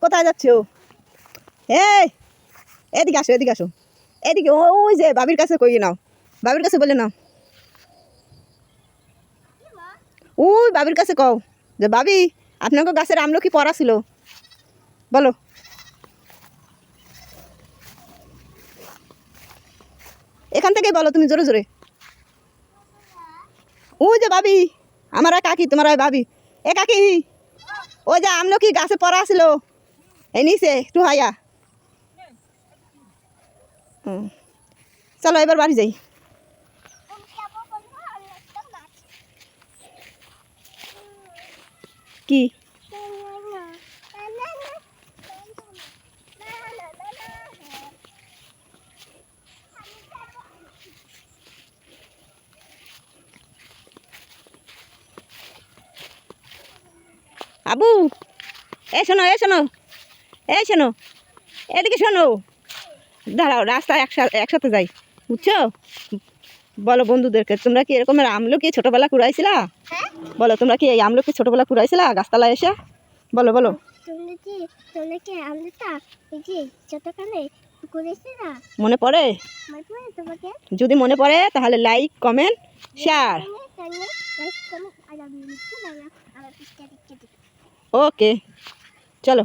কোথায় যাচ্ছ? এই এদিকে আসো, এদিকে আসো, এদিকে। ওই যে বাবির কাছে কইয়ে নাও, বাবির কাছে বলে নাও। ওই বাবির কাছে কও যে বাবি আপনাকে গাছের আমলকি পড়া ছিল, বলো। এখান থেকেই বলো তুমি, জোরে জোরে। ওই যে বাবি, আমার কাকি, তোমার বাবি। এ কাকি, ওই যে আমলকি গাছে পড়া ছিল, এই নিচে একটু হাইয়া। চলো এবার বাড়ি যাই। কি আবু, এই শোনো, এই শোনো, এই শোনো, এদিকে শোনো। দাঁড়াও, রাস্তায় একসাথে যাই, বুঝছো? বলো বন্ধুদেরকে, তোমরা কি এরকমের আমলকি ছোটবেলা কুড়াইছিলা? বলো, তোমরা কি এই আমলকি ছোটবেলা কুড়াইছিলা গাছতলায় এসে? বলো বলো। মনে পড়ে? যদি মনে পড়ে তাহলে লাইক, কমেন্ট, শেয়ার। ওকে, চলো।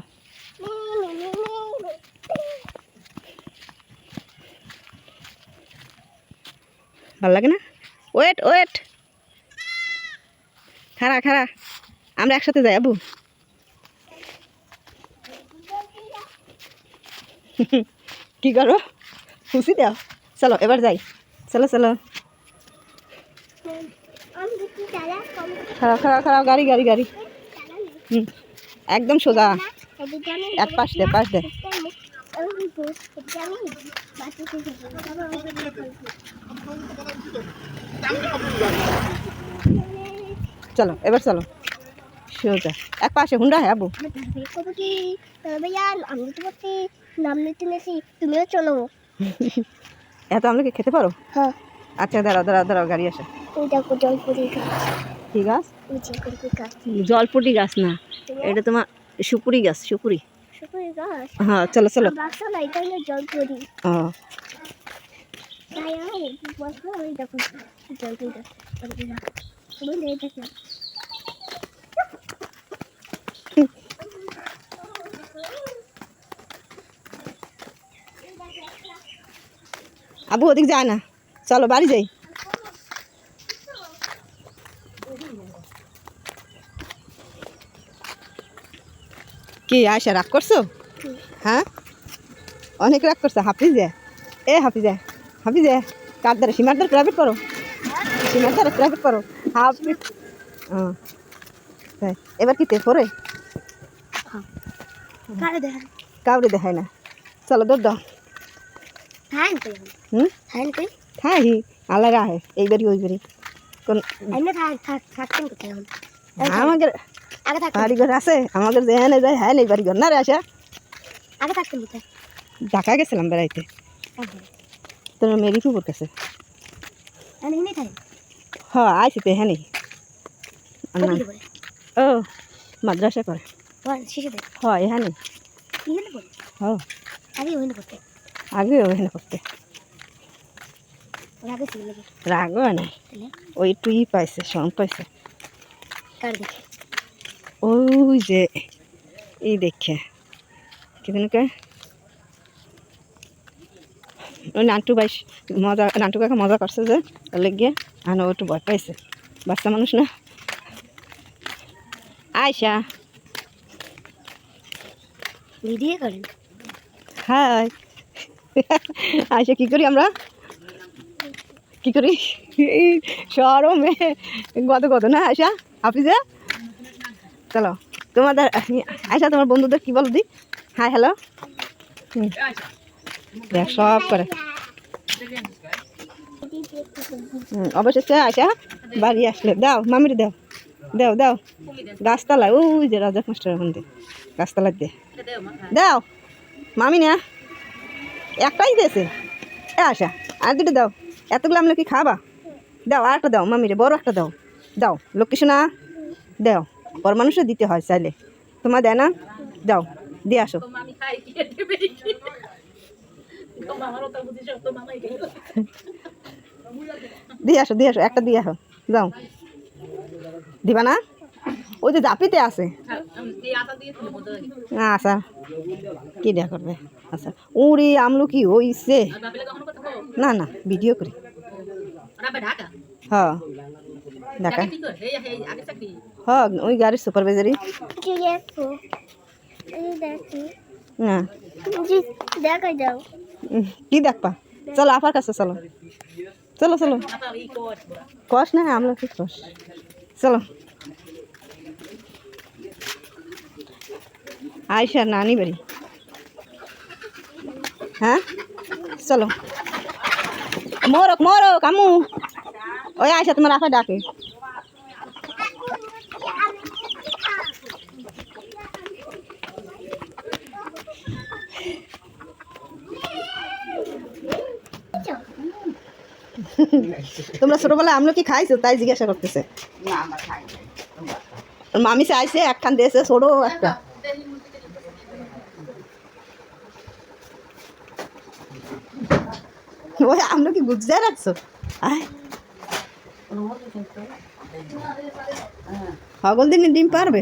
ভালো লাগে না? ওয়েট ওয়েট, খাড়া খাড়া, আমরা একসাথে যাই আবু। কি করো? খুশি দাও। চলো এবার যাই, চলো চলো। খারাপ খারাপ খারাপ, গাড়ি গাড়ি গাড়ি। একদম সোজা, এক পাশ দে, পাশ দে। চলো এবার চলো, সোজা এক পাশে হুন্ডা। হ্যাঁ আবু, তুমিও চলো। এত আমলকি খেতে পারো? হ্যাঁ। আচ্ছা দাঁড়াও দাঁড়াও দাঁড়াও, গাড়ি আসে। জলপুরি গাছ। কি গাছ? জলপুরি গাছ না, এটা তোমার সুপুরি গাছ, সুপুরি। হ্যাঁ চলো চলো। জলপুরি। হ্যাঁ আবু ওদিক যায় না, চলো বাড়ি যাই। কি আয়সা রাগ করছো? হ্যাঁ অনেক রাগ করছো। হাফিজে, এ হাফিজে, হাফিজে কার দ্বারা? সীমার দ্বারা প্রাইভেট করো, সীমার দ্বারা প্রাইভেট করো। হাফিজ, হ্যাঁ এবার কি তে পরে কাউরে দেখায় না। চলো দৌড় দাও। হ্যাঁ হি আল্লাহ রাহে, এইবারই ওইবারই কোন আমাদের বাড়িঘর আছে, আমাদের যেখানে যায় হ্যাঁ এই বাড়িঘর না রে। আসা ঢাকা গেছিলাম বেড়াইতে, তোমার মেরি ফুপুর কাছে। হ্যাঁ আইসি তো হ্যাঁ। ও মাদ্রাসা করে, হয় হ্যাঁ। হ্যাঁ আগে ওখানে করতে, রাগও নেই, ওই একটু ই পাইছে, শন পাইছে। ওই যে এই দেখে কি ওই নান্টু বাইশ মজা, নান্টু কাকা মজা করছে যে লেগে আনো, একটু ভয় পাইছে, বাচ্চা মানুষ না। আয়সা হাই, আয়সা কি করি আমরা, কি করি সরমে গত গত না আয়সা হাফিজা। চলো তোমাদের আয়সা, তোমার বন্ধুদের কি বলো দি? হাই হ্যালো দেখ সব করে। অবশেষে আয়সা বাড়ি আসলে দাও মামির, দাও দাও দাও। গাছতলায় ওই যে রাজা মাস্টারের মন্দির, গাছতলায় দে দাও মামি না, একটাই দিয়েছে। এ আশা আর দুটো দাও, এতগুলো আমলে কি খাবা? দাও আর একটা দাও মামিরে, বড় একটা দাও, দাও লক্ষ্মী সোনা দাও। বড় মানুষের দিতে হয় চাইলে, তোমার দেয় না? দাও দিয়ে আসো দিয়ে আসো একটা দিয়ে আসো যাও দিবা না ওই যে জাপিতে আছে আচ্ছা কি দেয়া করবে আচ্ছা উড়ি আমলকি হইছে না না ভিডিও করি হ্যাঁ ঢাকা হ্যাঁ ওই গাড়ির সুপারভাইজারি কি দেখো এই দেখি না জি দেখা যাও কি দেখবা চলো আপার কাছে চলো চলো চলো কষ না আমলকি কষ চলো আয়সা নানি বাড়ি হ্যাঁ চলো মোরক মোরক আমু ওই আয়সা তোমার আপা ডাকে তোমরা ছোটবেলায় আমলকি খাইছো তাই জিজ্ঞাসা করতেছে মামি চাইছে একখান দিয়েছে ছোট একটা ওই আমলকি বুঝতে রাখছো হগল দিনে ডিম পারবে